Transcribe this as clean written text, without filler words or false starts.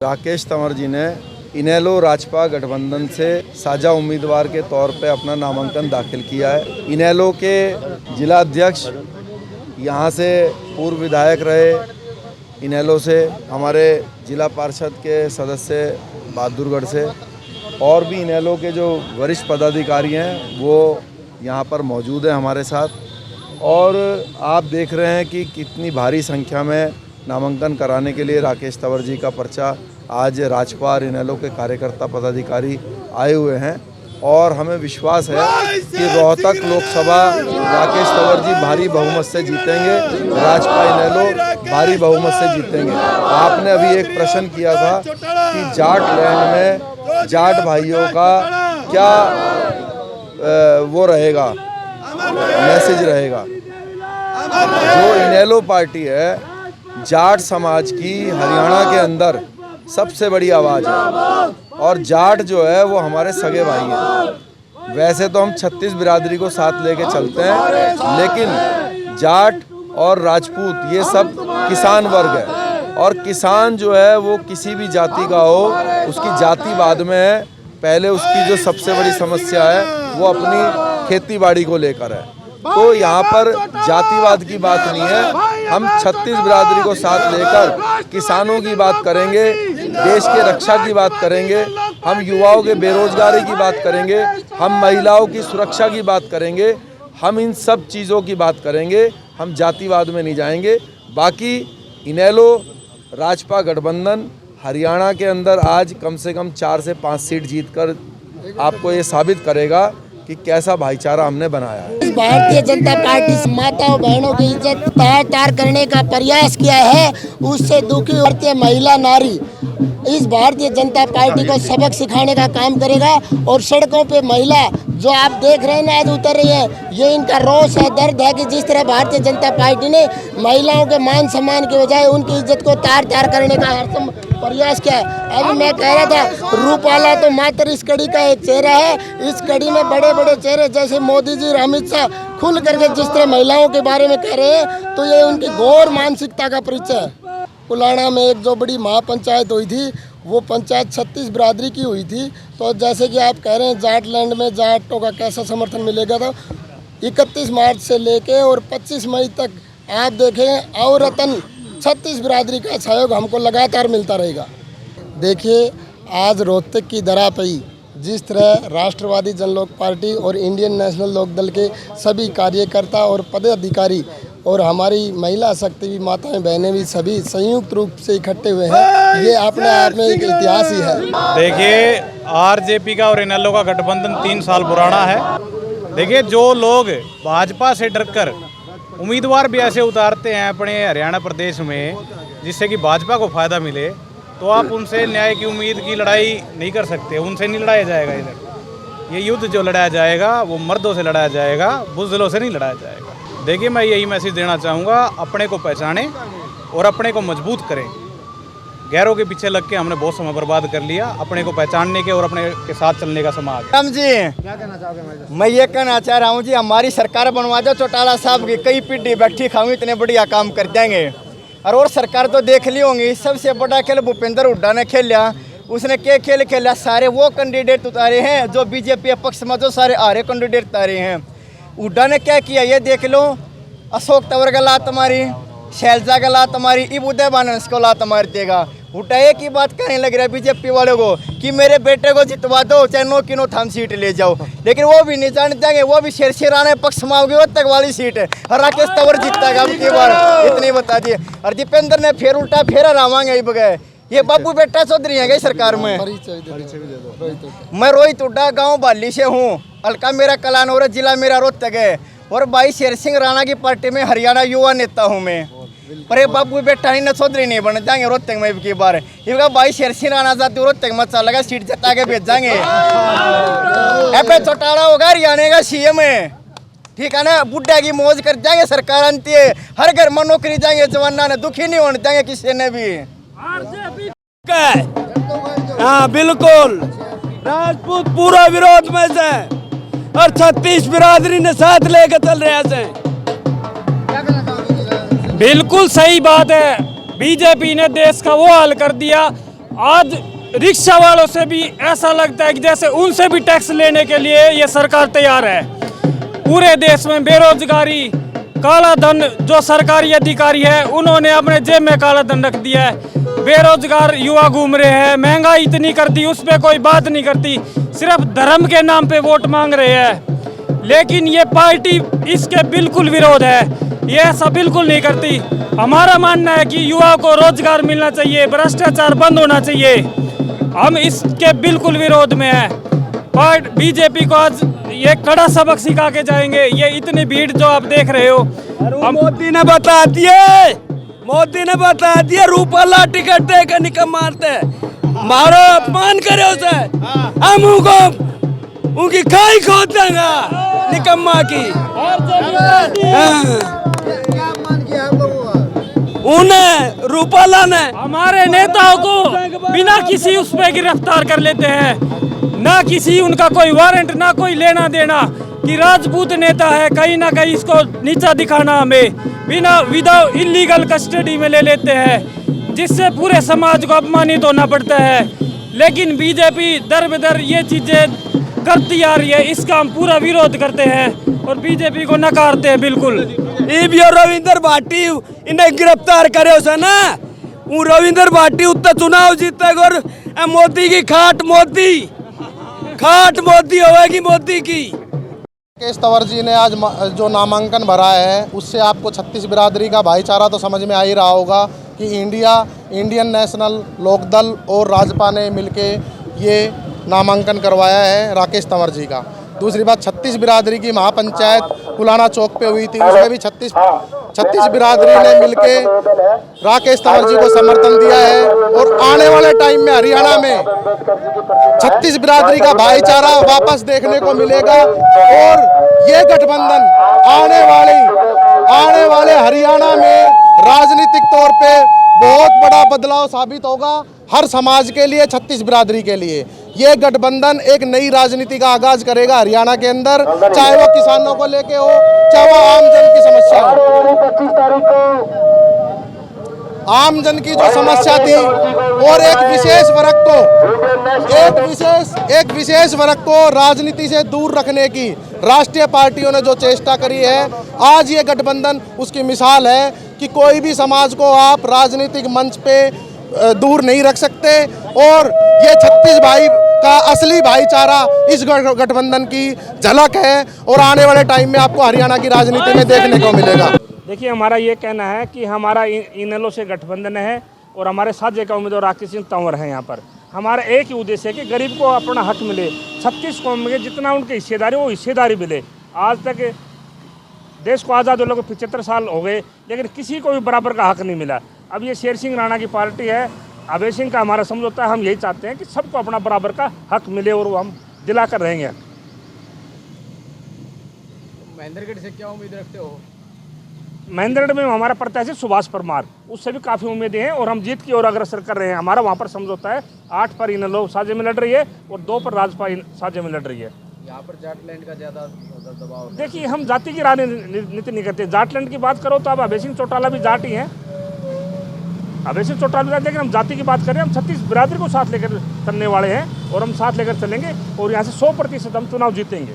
राकेश तंवर जी ने इनेलो राजपा गठबंधन से साझा उम्मीदवार के तौर पे अपना नामांकन दाखिल किया है। इनेलो के जिला अध्यक्ष यहाँ से पूर्व विधायक रहे, इनेलो से हमारे जिला पार्षद के सदस्य बहादुरगढ़ से, और भी इनेलो के जो वरिष्ठ पदाधिकारी हैं वो यहाँ पर मौजूद हैं हमारे साथ। और आप देख रहे हैं कि कितनी भारी संख्या में नामांकन कराने के लिए राकेश तंवर जी का पर्चा आज राजपा और इनेलो के कार्यकर्ता पदाधिकारी आए हुए हैं। और हमें विश्वास है कि रोहतक लोकसभा राकेश तंवर जी भारी बहुमत से जीतेंगे, राजपा इनेलो भारी बहुमत से जीतेंगे। आपने अभी एक प्रश्न किया था कि जाट लैंड में जाट भाइयों का क्या वो रहेगा, मैसेज रहेगा। जो इनेलो पार्टी है जाट समाज की हरियाणा के अंदर सबसे बड़ी आवाज़ है, और जाट जो है वो हमारे सगे भाई हैं। वैसे तो हम 36 बिरादरी को साथ लेके चलते हैं, लेकिन जाट और राजपूत ये सब किसान वर्ग है, और किसान जो है वो किसी भी जाति का हो उसकी जाति बाद में है, पहले उसकी जो सबसे बड़ी समस्या है वो अपनी खेती बाड़ी को लेकर है। तो यहाँ पर जातिवाद की बात नहीं है, हम 36 बिरादरी को साथ लेकर किसानों की बात करेंगे, देश के रक्षा की बात करेंगे, हम युवाओं के बेरोजगारी की बात करेंगे, हम महिलाओं की सुरक्षा की बात करेंगे, हम इन सब चीज़ों की बात करेंगे, हम जातिवाद में नहीं जाएंगे। बाकी इनेलो राजपा गठबंधन हरियाणा के अंदर आज कम से कम 4 से 5 सीट जीतकर आपको ये साबित करेगा कि कैसा भाईचारा हमने बनाया है। भारतीय जनता पार्टी माताओं बहनों की इज्जत तार करने का प्रयास किया है, उससे दुखी भारतीय महिला नारी इस भारतीय जनता पार्टी को सबक सिखाने का काम करेगा। और सड़कों पे महिला जो आप देख रहे हैं ना आज उतर रही है, ये इनका रोष है, दर्द है कि जिस तरह भारतीय जनता पार्टी ने महिलाओं के मान सम्मान के बजाय उनकी इज्जत को तार करने का हर प्रयास किया है। अभी मैं कह रहा था रूपाला तो मात्र इस कड़ी का एक चेहरा है, इस कड़ी में बड़े बड़े चेहरे जैसे मोदी जी और अमित शाह खुल करके जिस तरह महिलाओं के बारे में कह रहे हैं, तो ये उनकी घोर मानसिकता का परिचय है। पुलाना में एक जो बड़ी महापंचायत हुई थी वो पंचायत 36 बिरादरी की हुई थी। तो जैसे कि आप कह रहे हैं जाट लैंड में जाटों का कैसा समर्थन मिलेगा, तो 31 मार्च से लेके और 25 मई तक आप देखें अवरतन 36 बिरादरी का सहयोग हमको लगातार मिलता रहेगा। देखिए आज रोहतक की दरा पई जिस तरह राष्ट्रवादी जनलोक पार्टी और इंडियन नेशनल लोकदल के सभी कार्यकर्ता और पदाधिकारी और हमारी महिला शक्ति भी माताएं बहनें भी सभी संयुक्त रूप से इकट्ठे हुए हैं, ये अपने आप में एक इतिहास ही है। देखिए आरजेपी का और इनेलो का गठबंधन 3 साल पुराना है। देखिए जो लोग भाजपा से डरकर उम्मीदवार भी ऐसे उतारते हैं अपने हरियाणा प्रदेश में जिससे कि भाजपा को फायदा मिले, तो आप उनसे न्याय की उम्मीद की लड़ाई नहीं कर सकते। उनसे नहीं लड़ाया जाएगा। इधर ये युद्ध जो लड़ाया जाएगा वो मर्दों से लड़ाया जाएगा, बुज़दिलों से नहीं लड़ाया जाएगा। देखिए मैं यही मैसेज देना चाहूँगा, अपने को पहचानें और अपने को मजबूत करें। गैरों के पीछे लग के हमने बहुत समय बर्बाद कर लिया, अपने को पहचानने के और अपने के साथ चलने का समाज। हम जी क्या कहना चाहोगे? मैं ये कहना चाह रहा हूँ जी हमारी सरकार बनवा दो, चौटाला साहब की कई पीढ़ी बैठी खाऊंगी, इतने बढ़िया काम कर देंगे। और सरकार तो देख ली होंगी, सबसे बड़ा खेल भूपेंद्र हुड्डा ने खेला। उसने क्या खेल खेला, सारे वो कैंडिडेट उतारे हैं जो बीजेपी पक्ष में जो सारे आरे कैंडिडेट उतारे हैं। हुड्डा ने क्या किया ये देख लो, अशोक तंवर का लात मारी, शैलजा का लात मारी, इब उदय बानस को लात मार देगा। हुड्डा एक ही बात कहने लग रहा है बीजेपी वालों को कि मेरे बेटे को जितवा दो, चाहे 9 की 9 थाम सीट ले जाओ। लेकिन वो भी नहीं जान देंगे, वो भी शेरशिराने पक्ष में आओगे, वो तक वाली सीट है। और राकेश तंवर जीतेगा अब की बार, इतनी बता दिए। और दीपेंद्र ने फिर उल्टा फेरा रावांगे बगैर, ये बाबू बेटा चौधरी है सरकार में। मैं रोहित हुड्डा गाँव बाली से हूँ, हल्का मेरा कलान और जिला मेरा रोहतक है, और भाई शेर सिंह राणा की पार्टी में हरियाणा युवा नेता हूँ मैं। पर बाबू बेटा ही न चौधरी नहीं बन जाएंगे रोहतक में की बार। इनका भाई शेर सिंह राणा जाती रोहतक में चलेगा, सीट जता के भेज जाएंगे। ऐसे चौटाला होगा हरियाणा का सीएम है, ठीक है ना। बुढ़ा की मौज कर जाएंगे, सरकार आती है, हर घर में नौकरी जाएंगे, जवाना ने दुखी नहीं होने देंगे किसी ने भी। हाँ बिल्कुल, राजपूत पूरा विरोध में से और 36 बिरादरी ने साथ लेकर चल रहे हैं। बिल्कुल सही बात है, बीजेपी ने देश का वो हाल कर दिया। आज रिक्शा वालों से भी ऐसा लगता है कि जैसे उनसे भी टैक्स लेने के लिए ये सरकार तैयार है। पूरे देश में बेरोजगारी, काला धन, जो सरकारी अधिकारी है उन्होंने अपने जेब में काला धन रख दिया है। बेरोजगार युवा घूम रहे हैं, महंगाई इतनी कर दी, उस पर कोई बात नहीं करती, सिर्फ धर्म के नाम पे वोट मांग रहे हैं। लेकिन ये पार्टी इसके बिल्कुल विरोध है, ये ऐसा बिल्कुल नहीं करती। हमारा मानना है कि युवाओं को रोजगार मिलना चाहिए, भ्रष्टाचार बंद होना चाहिए। हम इसके बिल्कुल विरोध में हैं। बीजेपी को आज ये कड़ा सबक सिखा के जाएंगे। ये इतनी भीड़ जो आप देख रहे हो, मोदी ने बता दिया रूपाला टिकट दे के निकम मारते, मारो अपमान करे उसे, हम उनको उनकी खाई खोद देंगे निकम्मा की। उन्हें रूपाला ने हमारे नेताओं को बिना किसी उस पे गिरफ्तार कर लेते हैं, ना किसी उनका कोई वारंट, ना कोई लेना देना कि राजपूत नेता है, कहीं ना कहीं इसको नीचा दिखाना, हमें बिना विदाउट इलीगल कस्टडी में ले लेते हैं, जिससे पूरे समाज को अपमानित होना पड़ता है। लेकिन बीजेपी दर बदर ये चीजें करती आ रही है, इसका हम पूरा विरोध करते हैं और बीजेपी को नकारते हैं बिल्कुल। रविंदर भाटी इन्हें गिरफ्तार करे उसे ना, वो रविंदर भाटी उत्तर चुनाव जीतेगा और मोदी की खाट मोदी होगी मोदी की। राकेश तंवर जी ने आज जो नामांकन भरा है उससे आपको 36 बिरादरी का भाईचारा तो समझ में आ ही रहा होगा कि इंडियन नेशनल लोकदल और राजपा ने मिलके ये नामांकन करवाया है राकेश तंवर जी का। दूसरी बात, 36 बिरादरी की महापंचायत पुलाना चौक पे हुई थी, उसमें भी 36 बिरादरी ने मिलके राकेश तंवर जी को समर्थन दिया है। और आने वाले टाइम में हरियाणा में 36 बिरादरी का भाईचारा वापस देखने को मिलेगा और ये गठबंधन आने वाले हरियाणा में राजनीतिक तौर पे बहुत बड़ा बदलाव साबित होगा हर समाज के लिए, 36 बिरादरी के लिए। ये गठबंधन एक नई राजनीति का आगाज करेगा हरियाणा के अंदर, चाहे वो किसानों को लेके हो, चाहे वो आम जन की समस्या हो। आम जन की जो समस्या थी और एक विशेष वर्ग को राजनीति से दूर रखने की राष्ट्रीय पार्टियों ने जो चेष्टा करी है, आज ये गठबंधन उसकी मिसाल है कि कोई भी समाज को आप राजनीतिक मंच पे दूर नहीं रख सकते। और ये 36 भाई का असली भाईचारा इस गठबंधन की झलक है और आने वाले टाइम में आपको हरियाणा की राजनीति में देखने को मिलेगा। देखिए, हमारा ये कहना है कि हमारा इनेलो से गठबंधन है और हमारे साथ का उम्मीदवार राकेश सिंह तंवर है। यहाँ पर हमारा एक ही उद्देश्य है कि गरीब को अपना हक मिले, 36 कौम में जितना उनकी हिस्सेदारी वो हिस्सेदारी मिले। आज तक देश को आज़ाद होने को 75 साल हो गए, लेकिन किसी को भी बराबर का हक नहीं मिला। अब ये शेर सिंह राणा की पार्टी है, अभय सिंह का हमारा समझौता है। हम यही चाहते हैं कि सबको अपना बराबर का हक मिले और वो हम दिला कर रहेंगे। महेंद्रगढ़ से क्या उम्मीद रखते हो? महेंद्रगढ़ में हमारा प्रत्याशी सुभाष परमार, उससे भी काफ़ी उम्मीदें हैं और हम जीत की ओर अग्रसर कर रहे हैं। हमारा वहाँ पर समझौता है, 8 पर इनेलो साझे में लड़ रही है और 2 पर राजपा साझे में लड़ रही है। यहाँ पर जाटलैंड का ज़्यादा दबाव। देखिए, हम जाति की राजनीति नहीं करते। जाटलैंड की बात करो तो अब अभय सिंह चौटाला भी जाट ही हैं, अभय सिंह चौटाला, लेकिन हम जाति की बात करें, हम 36 बिरादरी को साथ लेकर चलने वाले हैं और हम साथ लेकर चलेंगे और यहाँ से 100% हम चुनाव जीतेंगे।